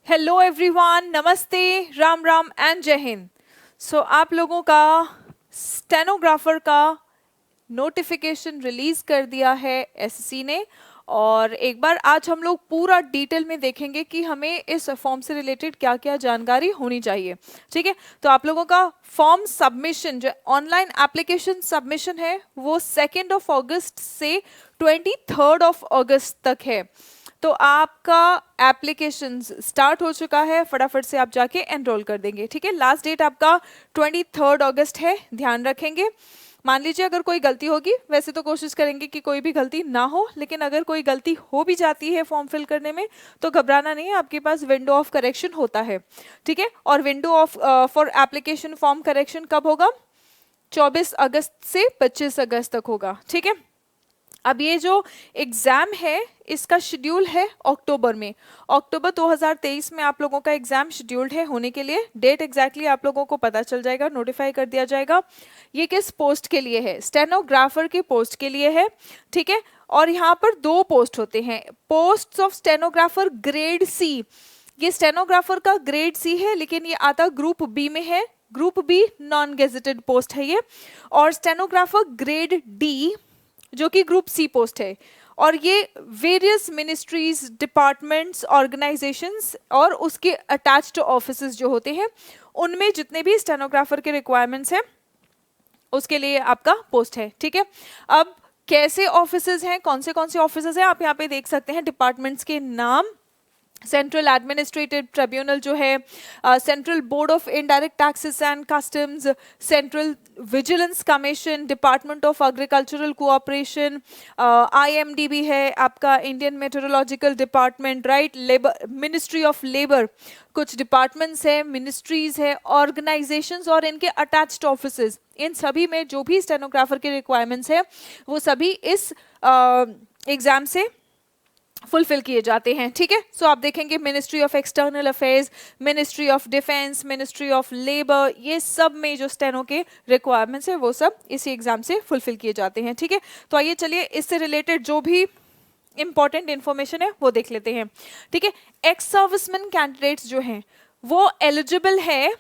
Hello everyone, नमस्ते, Ram Ram and जय हिंद। सो आप लोगों का स्टेनोग्राफर का नोटिफिकेशन रिलीज कर दिया है एसएससी ने। और एक बार आज हम लोग पूरा डिटेल में देखेंगे कि हमें इस फॉर्म से रिलेटेड क्या क्या जानकारी होनी चाहिए। ठीक है, तो आप लोगों का फॉर्म सबमिशन जो ऑनलाइन एप्लीकेशन सबमिशन है वो 2 अगस्त से 23 अगस्त तक है। तो आपका एप्लीकेशन स्टार्ट हो चुका है, फटाफट से आप जाके एनरोल कर देंगे। ठीक है, लास्ट डेट आपका 23 अगस्त है, ध्यान रखेंगे। मान लीजिए अगर कोई गलती होगी, वैसे तो कोशिश करेंगे कि कोई भी गलती ना हो, लेकिन अगर कोई गलती हो भी जाती है फॉर्म फिल करने में तो घबराना नहीं है, आपके पास विंडो ऑफ करेक्शन होता है। ठीक है, और window of for application form correction कब होगा? 24 अगस्त से 25 अगस्त तक होगा। ठीक है, अब ये जो एग्जाम है इसका शेड्यूल है अक्टूबर में। अक्टूबर 2023 में आप लोगों का एग्जाम शेड्यूल्ड है होने के लिए। डेट एग्जैक्टली आप लोगों को पता चल जाएगा, नोटिफाई कर दिया जाएगा। ये किस पोस्ट के लिए है? स्टेनोग्राफर की पोस्ट के लिए है। ठीक है, और यहाँ पर 2 पोस्ट होते हैं, post of stenographer grade C. ये स्टेनोग्राफर का ग्रेड सी है, लेकिन ये आता ग्रुप बी में है। Group B non gazetted post है ये। और स्टेनोग्राफर ग्रेड डी जो कि ग्रुप सी पोस्ट है, और ये वेरियस मिनिस्ट्रीज, डिपार्टमेंट्स, ऑर्गेनाइजेशंस और उसके अटैच्ड ऑफिसेज जो होते हैं उनमें जितने भी स्टेनोग्राफर के रिक्वायरमेंट्स हैं उसके लिए आपका पोस्ट है। ठीक है, अब कैसे ऑफिसेज हैं, कौन से ऑफिसेज हैं, आप यहाँ पे देख सकते हैं डिपार्टमेंट्स के नाम। सेंट्रल एडमिनिस्ट्रेटिव ट्रिब्यूनल जो है, central board of indirect taxes and customs, central vigilance commission, department of agricultural cooperation, IMDB है आपका, Indian meteorological department, right, labour, ministry of labour, कुछ डिपार्टमेंट्स है, मिनिस्ट्रीज है, ऑर्गेनाइजेशंस और इनके अटैच्ड ऑफिसेज। इन सभी में जो भी स्टेनोग्राफर के रिक्वायरमेंट्स है वो सभी इस एग्जाम से फुलफिल किए जाते हैं। ठीक है, सो आप देखेंगे ministry of external affairs, ministry of defence, ministry of labour, ये सब में जो स्टेनो के रिक्वायरमेंट्स है वो सब इसी एग्जाम से फुलफिल किए जाते हैं। ठीक है, तो आइए चलिए इससे रिलेटेड जो भी इंपॉर्टेंट इंफॉर्मेशन है वो देख लेते हैं। ठीक है, एक्स सर्विसमैन कैंडिडेट्स जो हैं वो एलिजिबल है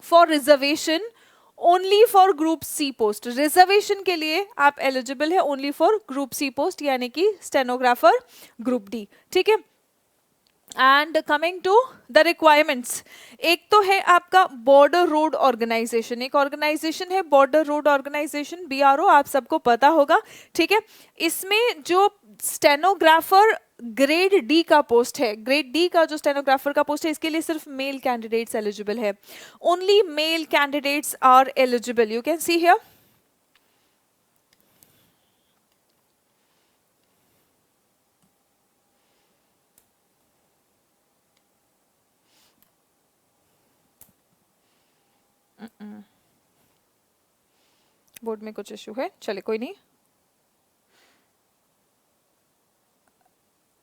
for reservation only for group C post. Reservation के लिए आप एलिजिबल है only for group C post, यानी कि स्टेनोग्राफर ग्रुप डी। ठीक है, and coming to the requirements, एक तो है आपका बॉर्डर रोड ऑर्गेनाइजेशन, एक ऑर्गेनाइजेशन है बॉर्डर रोड ऑर्गेनाइजेशन, बीआरओ, आप सबको पता होगा। ठीक है, इसमें जो स्टेनोग्राफर ग्रेड डी का पोस्ट है, ग्रेड डी का जो स्टेनोग्राफर का पोस्ट है, इसके लिए सिर्फ मेल कैंडिडेट्स एलिजिबल है। Only male candidates are eligible, you can see here. Board में कुछ इशू है, चले कोई नहीं।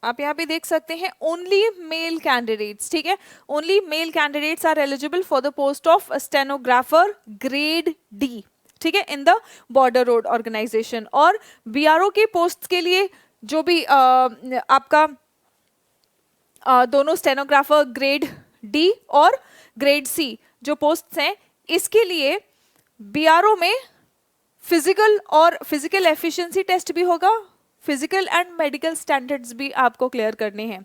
आप यहाँ पे देख सकते हैं ओनली मेल कैंडिडेट्स। ठीक है, only male candidates are eligible for the post of stenographer grade D. ठीक है, in the border road organisation. और बीआरओ के पोस्ट के लिए जो भी आपका दोनों स्टेनोग्राफर ग्रेड डी और ग्रेड सी जो पोस्ट हैं, इसके लिए बीआरओ में फिजिकल और फिजिकल एफिशिएंसी टेस्ट भी होगा, फिजिकल एंड मेडिकल स्टैंडर्ड्स भी आपको क्लियर करने हैं।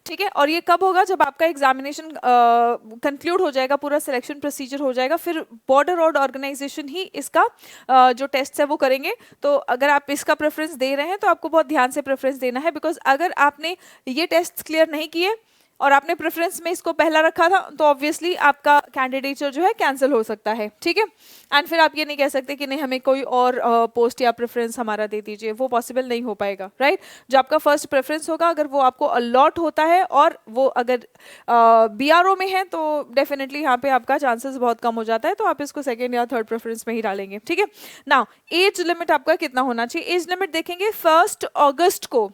ठीक है, और ये कब होगा? जब आपका एग्जामिनेशन कंक्लूड हो जाएगा, पूरा सिलेक्शन प्रोसीजर हो जाएगा, फिर बॉर्डर रोड ऑर्गेनाइजेशन ही इसका जो टेस्ट है वो करेंगे। तो अगर आप इसका प्रेफरेंस दे रहे हैं तो आपको बहुत ध्यान से प्रेफरेंस देना है, बिकॉज अगर आपने ये टेस्ट क्लियर नहीं किए और आपने प्रेफरेंस में इसको पहला रखा था तो ऑब्वियसली आपका कैंडिडेचर जो है कैंसिल हो सकता है। ठीक है, एंड फिर आप ये नहीं कह सकते कि नहीं हमें कोई और पोस्ट या प्रेफरेंस हमारा दे दीजिए, वो पॉसिबल नहीं हो पाएगा, राइट। जो आपका फर्स्ट प्रेफरेंस होगा अगर वो आपको अलॉट होता है और वो अगर बीआरओ में है तो डेफिनेटली यहाँ पे आपका चांसेस बहुत कम हो जाता है, तो आप इसको सेकेंड या थर्ड प्रेफरेंस में ही डालेंगे। ठीक है, नाउ एज लिमिट आपका कितना होना चाहिए? एज लिमिट देखेंगे 1 अगस्त को,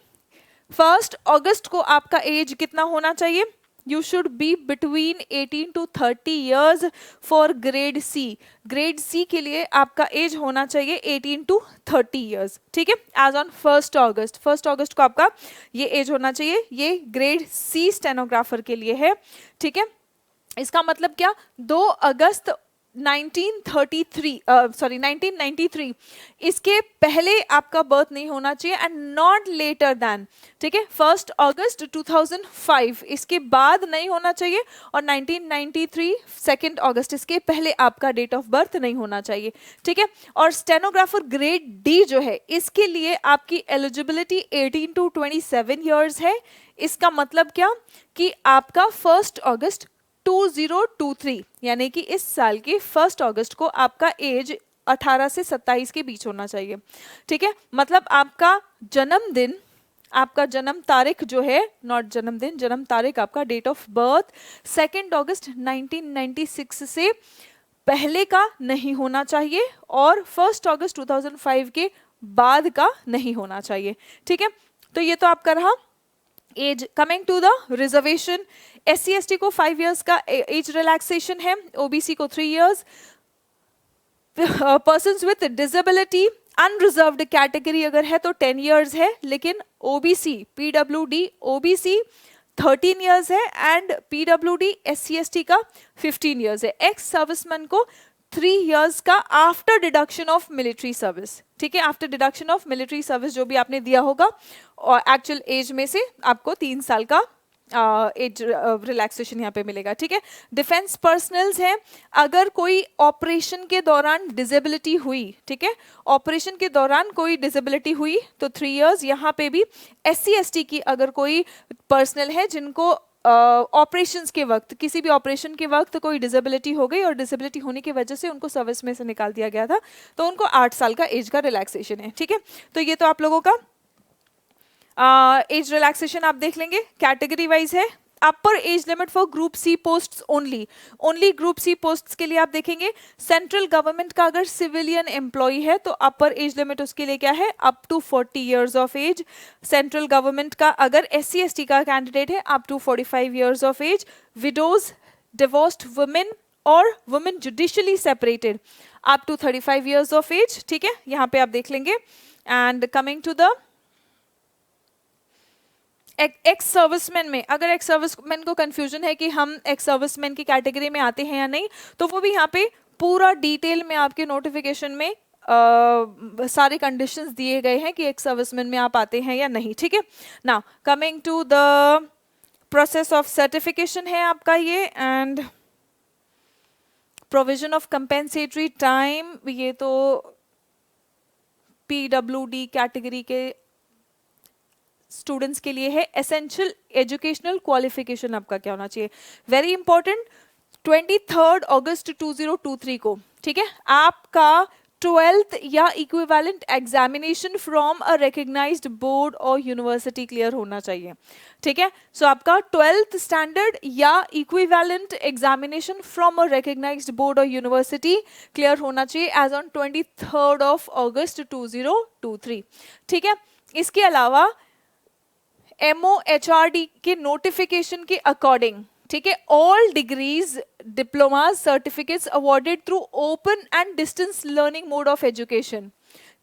1 अगस्त को आपका एज कितना होना चाहिए? you should be between 18 to 30 years for grade C. grade C के लिए आपका एज होना चाहिए 18 to 30 years, ठीक है, एज ऑन 1 अगस्त। 1 अगस्त को आपका ये एज होना चाहिए। ये ग्रेड C स्टेनोग्राफर के लिए है, ठीक है। इसका मतलब क्या, 2 अगस्त 1993 इसके पहले आपका बर्थ नहीं होना चाहिए एंड नॉट लेटर दैन, ठीक है। 1 अगस्त 2005 इसके बाद नहीं होना चाहिए और 1993 2 अगस्त इसके पहले आपका डेट ऑफ बर्थ नहीं होना चाहिए, ठीक है। और स्टेनोग्राफर ग्रेड डी जो है इसके लिए आपकी एलिजिबिलिटी 18 to 27 ईयर्स है। इसका मतलब क्या कि आपका 1 अगस्त 2023 यानी कि इस साल की 1 अगस्त को आपका एज 18 से 27 के बीच होना चाहिए, ठीक है। मतलब आपका जन्मदिन, आपका जन्म तारीख जो है, नॉट जन्मदिन, जन्म तारीख आपका डेट ऑफ बर्थ 2 अगस्त 1996 से पहले का नहीं होना चाहिए और 1 अगस्त 2005 के बाद का नहीं होना चाहिए, ठीक है। तो ये तो आपका रहा age. Coming to the reservation, SC/ST को 5 इयर्स का एज रिलैक्सेशन है, OBC को 3 years, persons with disability unreserved category अगर है तो 10 इयर्स है, लेकिन OBC PWD OBC 13 इयर्स है एंड PWD SC/ST का 15 इयर्स है। एक्स सर्विसमैन को 3 इयर्स का after deduction of military service, ठीक है। After deduction of military service जो भी आपने दिया होगा और एक्चुअल एज में से आपको 3 साल का एज रिलैक्सेशन यहाँ पे मिलेगा, ठीक है। डिफेंस पर्सनल्स हैं, अगर कोई ऑपरेशन के दौरान डिसेबिलिटी हुई, ठीक है, ऑपरेशन के दौरान कोई डिसेबिलिटी हुई तो 3 इयर्स। यहाँ पे भी SC/ST की अगर कोई पर्सनल है जिनको ऑपरेशंस के वक्त, किसी भी ऑपरेशन के वक्त कोई डिसेबिलिटी हो गई और डिसेबिलिटी होने की वजह से उनको सर्विस में से निकाल दिया गया था तो उनको 8 साल का एज का रिलैक्सेशन है, ठीक है। तो ये तो आप लोगों का एज रिलैक्सेशन आप देख लेंगे। कैटेगरी वाइज है, upper age limit for group C post only group C post के लिए आप देखेंगे। सेंट्रल गवर्नमेंट का अगर सिविलियन एम्प्लॉय है तो अपर एज लिमिट उसके लिए क्या है, up to 40 years of age. Central government का अगर SC/ST का कैंडिडेट है up to 45 years of age. Widows, divorced women और women judicially separated up to 35 years of age, ठीक है, यहाँ पे आप देख लेंगे। And coming to the ex serviceman में, अगर एक्स सर्विसमैन को कंफ्यूजन है कि हम एक्स सर्विसमैन की कैटेगरी में आते हैं या नहीं, तो वो भी यहाँ पे पूरा डिटेल में आपके नोटिफिकेशन में सारे कंडीशंस दिए गए हैं कि एक्स सर्विसमैन में आप आते हैं या नहीं, ठीक है। Now coming to the process of certification है आपका ये, and provision of compensatory time, ये तो PWD कैटेगरी के स्टूडेंट्स के लिए है। एसेंशियल एजुकेशनल क्वालिफिकेशन आपका क्या होना चाहिए, वेरी इंपॉर्टेंट। 23 अगस्त 2023 को, ठीक है, आपका 12th या equivalent examination from a recognised board और यूनिवर्सिटी क्लियर होना चाहिए, ठीक है। सो आपका 12th स्टैंडर्ड या equivalent examination from a recognised board और यूनिवर्सिटी क्लियर होना चाहिए एज ऑन 23 अगस्त 2023, ठीक है। इसके अलावा MOHRD के नोटिफिकेशन के अकॉर्डिंग, ठीक है, all degrees, diplomas, certificates awarded through open and distance learning mode of education,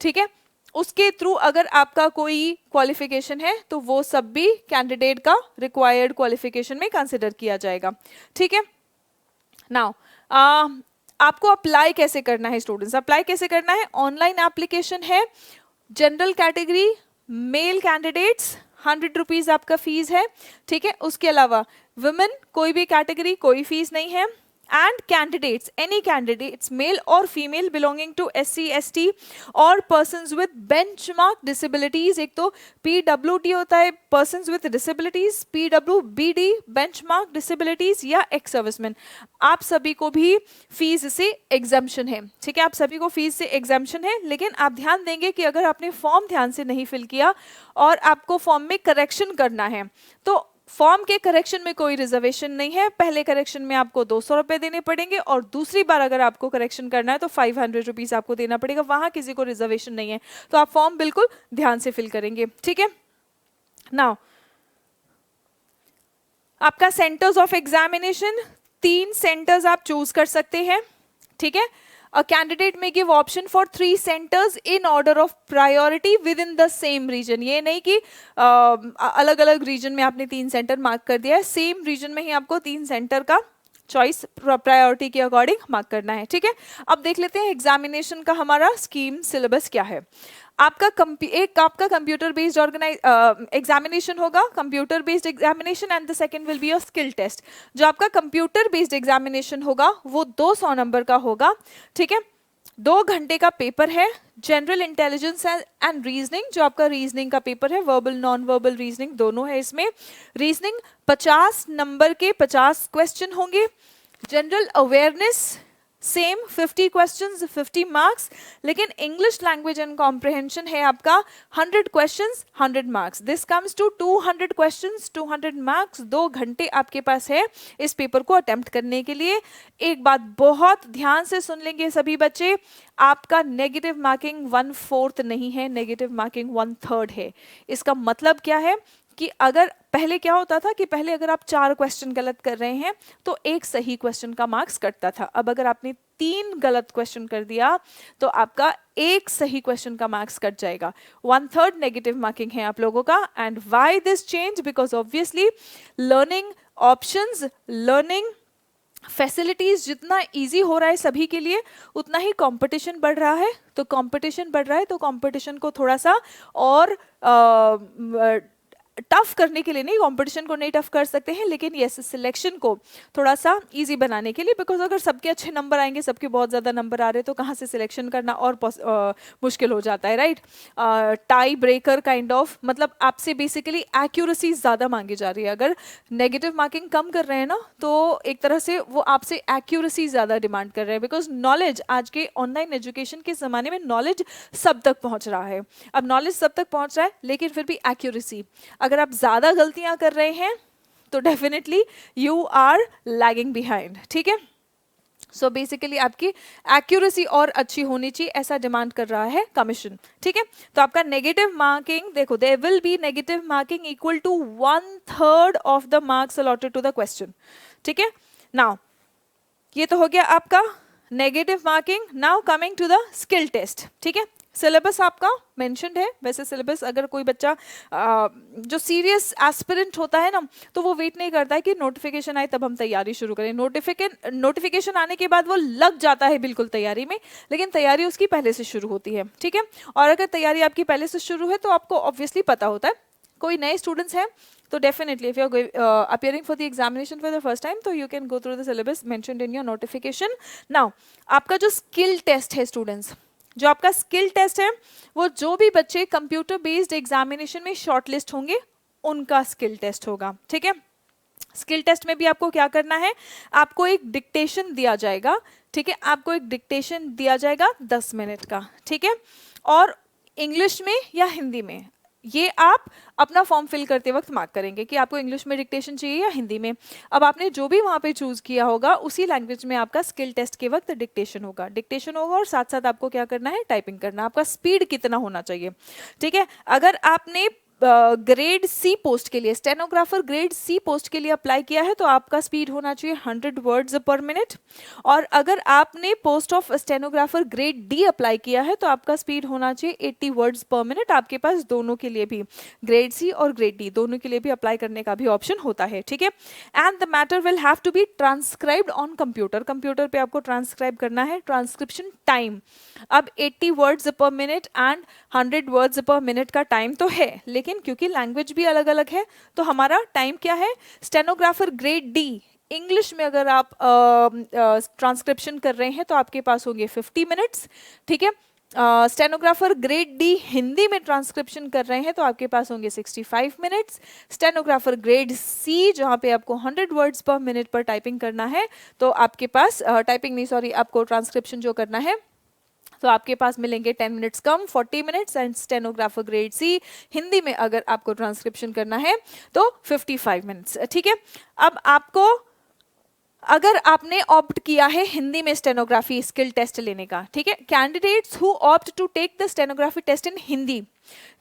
ठीक है, उसके थ्रू अगर आपका कोई क्वालिफिकेशन है तो वो सब भी कैंडिडेट का रिक्वायर्ड क्वालिफिकेशन में कंसिडर किया जाएगा, ठीक है। नाउ आपको अप्लाई कैसे करना है स्टूडेंट्स, अप्लाई कैसे करना है, ऑनलाइन एप्लीकेशन है। General category male candidates 100 rupees आपका फीस है, ठीक है। उसके अलावा वुमेन कोई भी कैटेगरी कोई फीस नहीं है। And candidates, any candidates mail और फीमेल बिलोंगिंग टू SC/ST और पर्सन्स विद बेंचमार्क डिसेबिलिटीज, एक तो PWD होता है persons with disabilities, PWBD benchmark disabilities या एक्स सर्विसमैन, आप सभी को भी फीस से एग्जम्पशन है, ठीक है, आप सभी को फीस से एग्जम्पशन है। लेकिन आप ध्यान देंगे कि अगर आपने फॉर्म ध्यान से नहीं फिल किया और आपको फॉर्म में करेक्शन करना है तो फॉर्म के करेक्शन में कोई रिजर्वेशन नहीं है। पहले करेक्शन में आपको 200 रुपए देने पड़ेंगे और दूसरी बार अगर आपको करेक्शन करना है तो 500 रुपीज आपको देना पड़ेगा, वहां किसी को रिजर्वेशन नहीं है। तो आप फॉर्म बिल्कुल ध्यान से फिल करेंगे, ठीक है। नाउ आपका सेंटर्स ऑफ एग्जामिनेशन, 3 सेंटर्स आप चूज कर सकते हैं, ठीक है। A candidate may give option for 3 centers in order of priority within the same region. ये नहीं कि अलग अलग रीजन में आपने 3 सेंटर मार्क कर दिया है, सेम रीजन में ही आपको 3 सेंटर का चॉइस प्रायोरिटी के अकॉर्डिंग मार्क करना है, ठीक है। अब देख लेते हैं एग्जामिनेशन का हमारा स्कीम सिलेबस क्या है। आपका कंप्यूटर बेस्ड एग्जामिनेशन होगा, computer based examination, and the second will be a skill test. जो आपका कंप्यूटर बेस्ड एग्जामिनेशन होगा वो 200 नंबर का होगा, ठीक है। 2 घंटे का पेपर है। जनरल इंटेलिजेंस एंड रीजनिंग, जो आपका रीजनिंग का पेपर है, वर्बल नॉन वर्बल रीजनिंग दोनों है इसमें। रीजनिंग 50 नंबर के 50 क्वेश्चन होंगे। General awareness same 50 questions 50 marks, लेकिन इंग्लिश लैंग्वेज एंड कॉम्प्रिहेंशन है आपका 100 questions 100 marks. This comes to 200 questions 200 marks. 2 घंटे आपके पास है इस पेपर को अटेम्प्ट करने के लिए। एक बात बहुत ध्यान से सुन लेंगे सभी बच्चे, आपका नेगेटिव मार्किंग 1/4 नहीं है, नेगेटिव मार्किंग 1/3 है। इसका मतलब क्या है कि अगर पहले क्या होता था कि पहले अगर आप 4 क्वेश्चन गलत कर रहे हैं तो 1 सही क्वेश्चन का मार्क्स कटता था। अब अगर आपने 3 गलत क्वेश्चन कर दिया तो आपका 1 सही क्वेश्चन का मार्क्स कट जाएगा। 1/3 नेगेटिव मार्किंग है आप लोगों का। And why this change? Because obviously learning options, learning facilities जितना इजी हो रहा है सभी के लिए, उतना ही कंपटीशन बढ़ रहा है। तो कंपटीशन बढ़ रहा है तो कंपटीशन को थोड़ा सा और टफ करने के लिए, नहीं कंपटीशन को नहीं टफ कर सकते हैं, लेकिन यस सिलेक्शन को थोड़ा सा इजी बनाने के लिए। बिकॉज अगर सबके अच्छे नंबर आएंगे, सबके बहुत ज़्यादा नंबर आ रहे हैं, तो कहाँ से सिलेक्शन करना और मुश्किल हो जाता है, right. Tie breaker kind of, मतलब आपसे बेसिकली एक्यूरेसी ज़्यादा मांगी जा रही है। अगर नेगेटिव मार्किंग कम कर रहे हैं ना, तो एक तरह से वो आपसे एक्यूरेसी ज़्यादा डिमांड कर रहे हैं। बिकॉज नॉलेज आज के ऑनलाइन एजुकेशन के ज़माने में नॉलेज सब तक पहुँच रहा है। अब नॉलेज सब तक पहुँच रहा है, लेकिन फिर भी एक्यूरेसी, अगर आप ज़्यादा गलतियां कर रहे हैं तो definitely you are lagging behind, ठीक है। सो बेसिकली आपकी एक्यूरेसी और अच्छी होनी चाहिए, ऐसा डिमांड कर रहा है कमीशन, ठीक है। तो आपका नेगेटिव मार्किंग देखो, there will be negative marking equal to 1/3 of the marks allotted to the question, ठीक है। नाउ ये तो हो गया आपका negative marking. Now coming to the skill test, ठीक है। सिलेबस आपका मेंशन्ड है। वैसे सिलेबस अगर कोई बच्चा जो सीरियस एस्पिरेंट होता है ना, तो वो वेट नहीं करता है कि नोटिफिकेशन आए तब हम तैयारी शुरू करें। नोटिफिकेशन आने के बाद वो लग जाता है बिल्कुल तैयारी में, लेकिन तैयारी उसकी पहले से शुरू होती है, ठीक है। और अगर तैयारी आपकी पहले से शुरू है तो आपको ऑब्वियसली पता होता है। कोई नए स्टूडेंट्स हैं तो definitely if you are appearing for the examination for the first time, तो you can go through the syllabus mentioned in your notification. Now आपका जो स्किल टेस्ट है स्टूडेंट्स, जो आपका स्किल टेस्ट है, वो जो भी बच्चे कंप्यूटर बेस्ड एग्जामिनेशन में शॉर्टलिस्ट होंगे उनका स्किल टेस्ट होगा, ठीक है। स्किल टेस्ट में भी आपको क्या करना है, आपको एक डिक्टेशन दिया जाएगा, ठीक है। आपको एक डिक्टेशन दिया जाएगा 10 मिनट का, ठीक है। और इंग्लिश में या हिंदी में, ये आप अपना फॉर्म फिल करते वक्त मार्क करेंगे कि आपको इंग्लिश में डिक्टेशन चाहिए या हिंदी में। अब आपने जो भी वहाँ पे चूज किया होगा उसी लैंग्वेज में आपका स्किल टेस्ट के वक्त डिक्टेशन होगा और साथ साथ आपको क्या करना है, टाइपिंग करना। आपका स्पीड कितना होना चाहिए, ठीक है। अगर आपने ग्रेड सी पोस्ट के लिए, स्टेनोग्राफर ग्रेड सी पोस्ट के लिए अप्लाई किया है, तो आपका स्पीड होना चाहिए 100 वर्ड्स पर मिनट। और अगर आपने post of stenographer grade D apply किया है तो आपका स्पीड होना चाहिए 80 वर्ड्स पर मिनट। आपके पास दोनों के लिए भी, ग्रेड सी और ग्रेड डी दोनों के लिए भी अप्लाई करने का भी ऑप्शन होता है, ठीक है। And the matter will have to be transcribed on computer. Computer पे आपको ट्रांसक्राइब करना है। ट्रांसक्रिप्शन टाइम अब 80 वर्ड्स पर मिनट एंड 100 वर्ड्स पर मिनट का टाइम तो है, लेकिन क्योंकि लैंग्वेज भी अलग अलग है तो हमारा टाइम क्या है, स्टेनोग्राफर ग्रेड डी इंग्लिश में अगर आप ट्रांसक्रिप्शन कर रहे हैं तो आपके पास होंगे 50 मिनट्स, ठीक है। स्टेनोग्राफर ग्रेड डी हिंदी में ट्रांसक्रिप्शन कर रहे हैं तो आपके पास होंगे 65 मिनट्स। स्टेनोग्राफर ग्रेड सी जहां पे आपको 100 वर्ड्स पर मिनट पर टाइपिंग करना है तो आपके पास आपको ट्रांसक्रिप्शन जो करना है तो आपके पास मिलेंगे 10 मिनट्स कम, 40 minutes. And stenographer grade C Hindi में अगर आपको ट्रांसक्रिप्शन करना है तो 55 मिनट्स, ठीक है। अब आपको, अगर आपने ऑप्ट किया है हिंदी में स्टेनोग्राफी स्किल टेस्ट लेने का, ठीक है, candidates who opt to take the stenography test in Hindi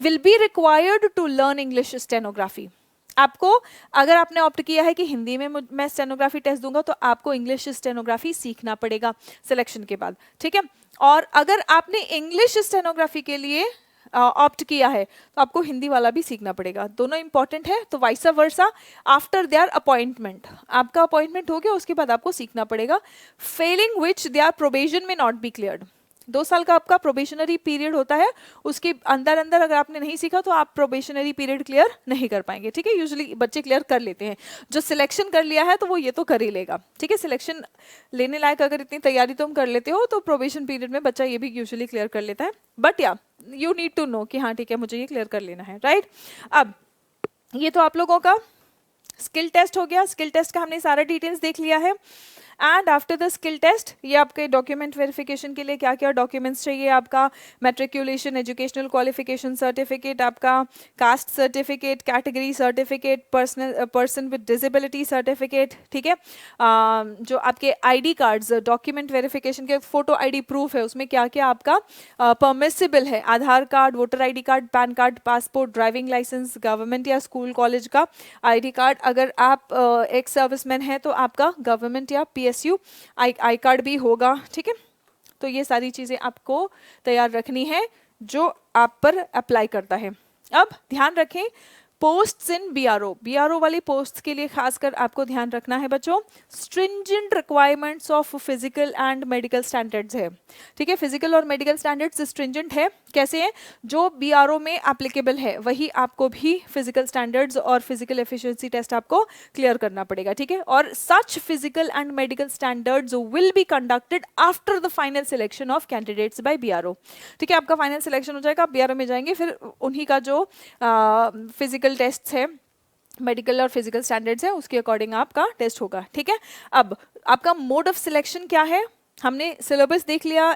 will be required to learn English stenography. आपको अगर आपने ऑप्ट किया है कि हिंदी में मैं स्टेनोग्राफी टेस्ट दूंगा तो आपको इंग्लिश स्टेनोग्राफी सीखना पड़ेगा सिलेक्शन के बाद, ठीक है। और अगर आपने इंग्लिश स्टेनोग्राफी के लिए ऑप्ट किया है तो आपको हिंदी वाला भी सीखना पड़ेगा, दोनों इंपॉर्टेंट है। तो vice versa after their appointment, आपका अपॉइंटमेंट हो गया उसके बाद आपको सीखना पड़ेगा, फेलिंग विच देयर प्रोबेशन में नॉट बी क्लियर्ड। 2 साल का आपका प्रोबेशनरी पीरियड होता है, उसके अंदर अंदर अगर आपने नहीं सीखा तो आप प्रोबेशनरी पीरियड क्लियर नहीं कर पाएंगे, ठीक है। यूजुअली बच्चे क्लियर कर लेते हैं, जो सिलेक्शन कर लिया है तो वो ये तो कर ही लेगा, ठीक है। सिलेक्शन लेने लायक अगर इतनी तैयारी तुम कर लेते हो तो प्रोबेशन पीरियड में बच्चा ये भी यूजुअली क्लियर कर लेता है। बट या यू नीड टू नो कि हाँ ठीक है मुझे ये क्लियर कर लेना है, राइट। अब ये तो आप लोगों का स्किल टेस्ट हो गया, स्किल टेस्ट का हमने सारा डिटेल्स देख लिया है। And after the skill test ये आपके डॉक्यूमेंट वेरिफिकेशन के लिए क्या क्या डॉक्यूमेंट्स चाहिए, आपका मैट्रिकुलेशन, एजुकेशनल क्वालिफिकेशन सर्टिफिकेट, आपका caste certificate, category certificate, person with disability certificate, ठीक है। जो आपके आईडी कार्ड्स, डॉक्यूमेंट वेरिफिकेशन के फोटो आईडी प्रूफ है, उसमें क्या क्या आपका परमिसिबल है, Aadhaar card, voter ID card, PAN card, passport, driving licence, government या स्कूल कॉलेज का आईडी कार्ड, अगर आप एक सर्विसमैन हैं तो आपका गवर्नमेंट या पीएसयू आई कार्ड भी होगा, ठीक है। तो ये सारी चीजें आपको तैयार रखनी है जो आप पर अप्लाई करता है। अब ध्यान रखें पोस्ट्स इन बीआरओ, बीआरओ वाली पोस्ट्स के लिए खासकर आपको ध्यान रखना है बच्चों, stringent requirements of physical and medical standards है, ठीक है। फिजिकल और मेडिकल स्टैंडर्ड्स स्ट्रिंजेंट है, कैसे है, जो बीआरओ में एप्लीकेबल है वही आपको भी फिजिकल स्टैंडर्ड्स और फिजिकल एफिशिएंसी टेस्ट आपको क्लियर करना पड़ेगा, ठीक है। और such physical and medical standards will be conducted after the final selection of candidates by BRO, ठीक है। आपका फाइनल सिलेक्शन हो जाएगा, बीआरओ में जाएंगे, फिर उन्हीं का जो फिजिकल टेस्ट है, मेडिकल और फिजिकल स्टैंडर्ड्स है, उसके अकॉर्डिंग आपका टेस्ट होगा, ठीक है। अब आपका मोड ऑफ सिलेक्शन क्या है, हमने सिलेबस देख लिया,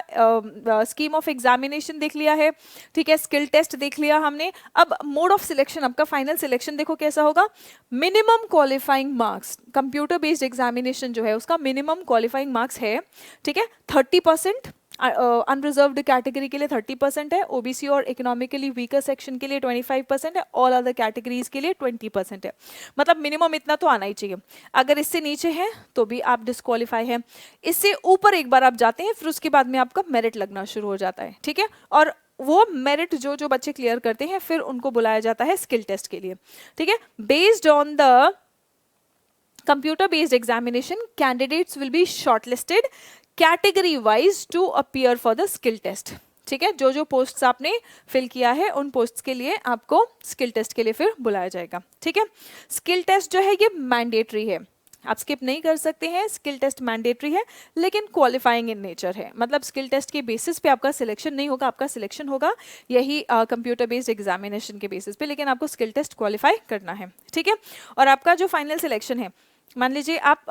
स्कीम ऑफ एग्जामिनेशन देख लिया है, ठीक है, स्किल टेस्ट देख लिया हमने। अब मोड ऑफ सिलेक्शन, आपका फाइनल सिलेक्शन देखो कैसा होगा, minimum qualifying marks, computer based examination जो है उसका मिनिमम क्वालिफाइंग मार्क्स है, ठीक है, 30%, अनरिजर्व्ड कैटेगरी के लिए 30% है, ओबीसी और इकोनॉमिकली वीकर सेक्शन के लिए 25% है, ऑल अदर कैटेगरीज के लिए 20% है। मतलब मिनिमम इतना तो आना ही चाहिए, अगर इससे नीचे है तो भी आप डिस्क्वालीफाई है, इससे ऊपर एक बार आप जाते हैं फिर उसके बाद में आपका मेरिट लगना शुरू हो जाता है, ठीक है। और वो मेरिट जो जो बच्चे क्लियर करते हैं फिर उनको बुलाया जाता है स्किल टेस्ट के लिए, ठीक है। Based on the computer based examination candidates will be shortlisted category wise to appear for the skill test, ठीक है। जो जो पोस्ट्स आपने फिल किया है उन पोस्ट्स के लिए आपको स्किल टेस्ट के लिए फिर बुलाया जाएगा, ठीक है। स्किल टेस्ट जो है ये मैंडेटरी है, आप स्किप नहीं कर सकते हैं, स्किल टेस्ट मैंडेटरी है लेकिन क्वालिफाइंग इन नेचर है, मतलब स्किल टेस्ट के बेसिस पे आपका सिलेक्शन नहीं होगा, आपका सिलेक्शन होगा यही कंप्यूटर बेस्ड एग्जामिनेशन के बेसिस पे, लेकिन आपको स्किल टेस्ट क्वालिफाई करना है, ठीक है। और आपका जो फाइनल सिलेक्शन है, मान लीजिए आप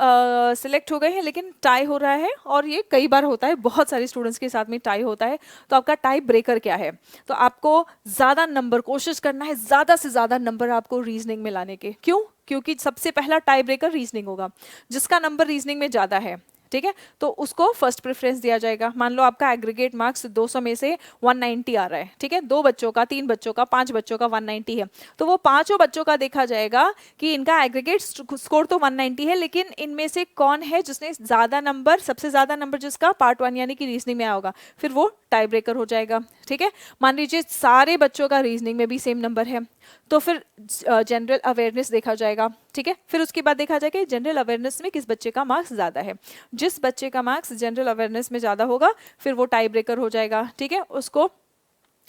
सिलेक्ट हो गए हैं लेकिन टाई हो रहा है, और ये कई बार होता है, बहुत सारे स्टूडेंट्स के साथ में टाई होता है, तो आपका टाई ब्रेकर क्या है, तो आपको ज़्यादा नंबर, कोशिश करना है ज़्यादा से ज़्यादा नंबर आपको रीजनिंग में लाने के, क्यों, क्योंकि सबसे पहला टाई ब्रेकर रीजनिंग होगा, जिसका नंबर रीजनिंग में ज़्यादा है, ठीक है, तो उसको फर्स्ट प्रेफरेंस दिया जाएगा। मान लो आपका एग्रीगेट मार्क्स 200 में से 190 आ रहा है, ठीक है, 2 बच्चों का, 3 बच्चों का, 5 बच्चों का 190 है, तो वो 5 बच्चों का देखा जाएगा कि इनका एग्रीगेट स्कोर तो 190 है, लेकिन इनमें से कौन है जिसने ज्यादा नंबर, सबसे ज्यादा नंबर जिसका पार्ट 1 यानी कि रीजनिंग में आया होगा, फिर वो टाई ब्रेकर हो जाएगा, ठीक है। मान लीजिए सारे बच्चों का रीजनिंग में भी सेम नंबर है, तो फिर जनरल अवेयरनेस देखा जाएगा, ठीक है। फिर उसके बाद देखा जाएगा जनरल अवेयरनेस में किस बच्चे का मार्क्स ज्यादा है, जिस बच्चे का मार्क्स जनरल अवेयरनेस में ज्यादा होगा फिर वो टाई ब्रेकर हो जाएगा, ठीक है, उसको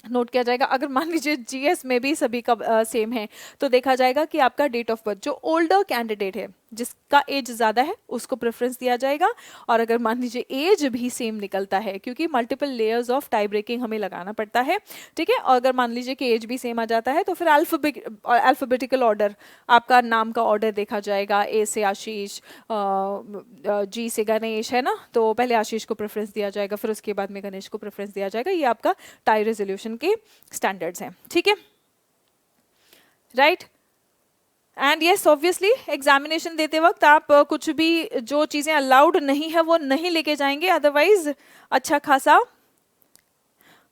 नोट किया जाएगा। अगर मान लीजिए जीएस में भी सभी का सेम है तो देखा जाएगा कि आपका डेट ऑफ बर्थ, जो ओल्डर कैंडिडेट है जिसका एज ज़्यादा है उसको प्रेफरेंस दिया जाएगा, और अगर मान लीजिए एज भी सेम निकलता है, क्योंकि multiple layers of tie breaking हमें लगाना पड़ता है, ठीक है, और अगर मान लीजिए कि एज भी सेम आ जाता है तो फिर अल्फाबेटिकल ऑर्डर, आपका नाम का ऑर्डर देखा जाएगा, ए से आशीष, जी से गणेश, है ना, तो पहले आशीष को प्रेफरेंस दिया जाएगा, फिर उसके बाद में गणेश को प्रेफरेंस दिया जाएगा, ये आपका टाई रेजोल्यूशन के स्टैंडर्ड्स हैं, ठीक है, right. And yes obviously examination देते वक्त आप कुछ भी जो चीज़ें अलाउड नहीं है वो नहीं लेके जाएंगे, अदरवाइज अच्छा खासा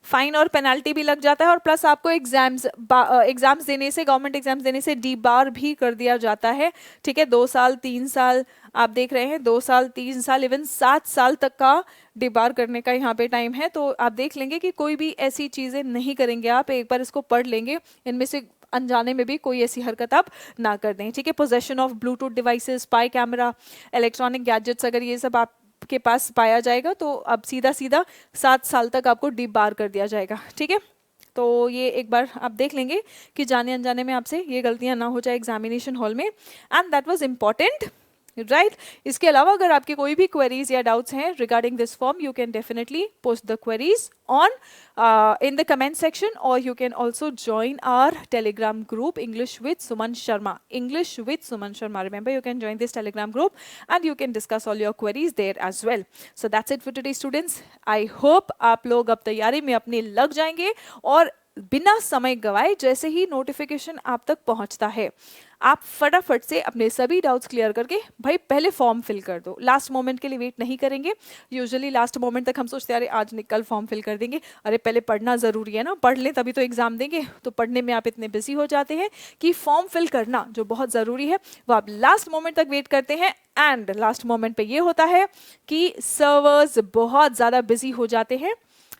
फाइन और पेनल्टी भी लग जाता है, और प्लस आपको एग्जाम्स देने से, गवर्नमेंट एग्जाम्स देने से डी बार भी कर दिया जाता है। ठीक है, 2 साल 3 साल आप देख रहे हैं, 2 साल 3 साल इवन 7 साल तक का डी बार करने का यहाँ पे टाइम है। तो आप देख लेंगे कि कोई भी ऐसी चीज़ें नहीं करेंगे आप, एक बार इसको पढ़ लेंगे, इनमें से अनजाने में भी कोई ऐसी हरकत आप ना कर दें। ठीक है, possession of Bluetooth devices, spy camera, electronic gadgets, अगर ये सब आपके पास पाया जाएगा तो अब सीधा सीधा 7 साल तक आपको डी बार कर दिया जाएगा। ठीक है, तो ये एक बार आप देख लेंगे कि जाने अनजाने में आपसे ये गलतियां ना हो जाए एग्जामिनेशन हॉल में, and that was important, right. इसके अलावा अगर आपके कोई भी क्वेरीज या डाउट्स हैं regarding this form, you can definitely post the queries on in the comment section, or you can also join our telegram group English with Suman Sharma. English with Suman Sharma, remember you can join this telegram group and you can discuss all your queries there as well. So that's it for today students. I hope आप लोग अब तैयारी में अपने लग जाएंगे, और बिना समय गवाए जैसे ही नोटिफिकेशन आप तक पहुंचता है आप फटाफट से अपने सभी डाउट्स क्लियर करके भाई पहले फॉर्म फिल कर दो। लास्ट मोमेंट के लिए वेट नहीं करेंगे। यूजुअली लास्ट मोमेंट तक हम सोचते हैं अरे आज निकल फॉर्म फिल कर देंगे, अरे पहले पढ़ना ज़रूरी है ना, पढ़ लें तभी तो एग्जाम देंगे। तो पढ़ने में आप इतने बिजी हो जाते हैं कि फॉर्म फिल करना जो बहुत ज़रूरी है वो आप लास्ट मोमेंट तक वेट करते हैं, एंड लास्ट मोमेंट पे ये होता है कि सर्वर्स बहुत ज़्यादा बिजी हो जाते हैं।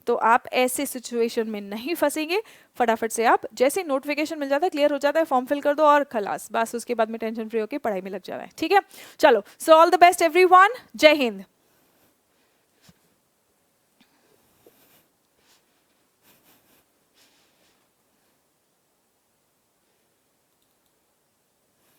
तो आप ऐसे सिचुएशन में नहीं फंसेंगे, फटाफट से आप जैसे नोटिफिकेशन मिल जाता है, क्लियर हो जाता है, फॉर्म फिल कर दो और खलास, बस उसके बाद में टेंशन फ्री होकर पढ़ाई में लग जाना है। ठीक है, चलो, so all the best everyone, जय हिंद।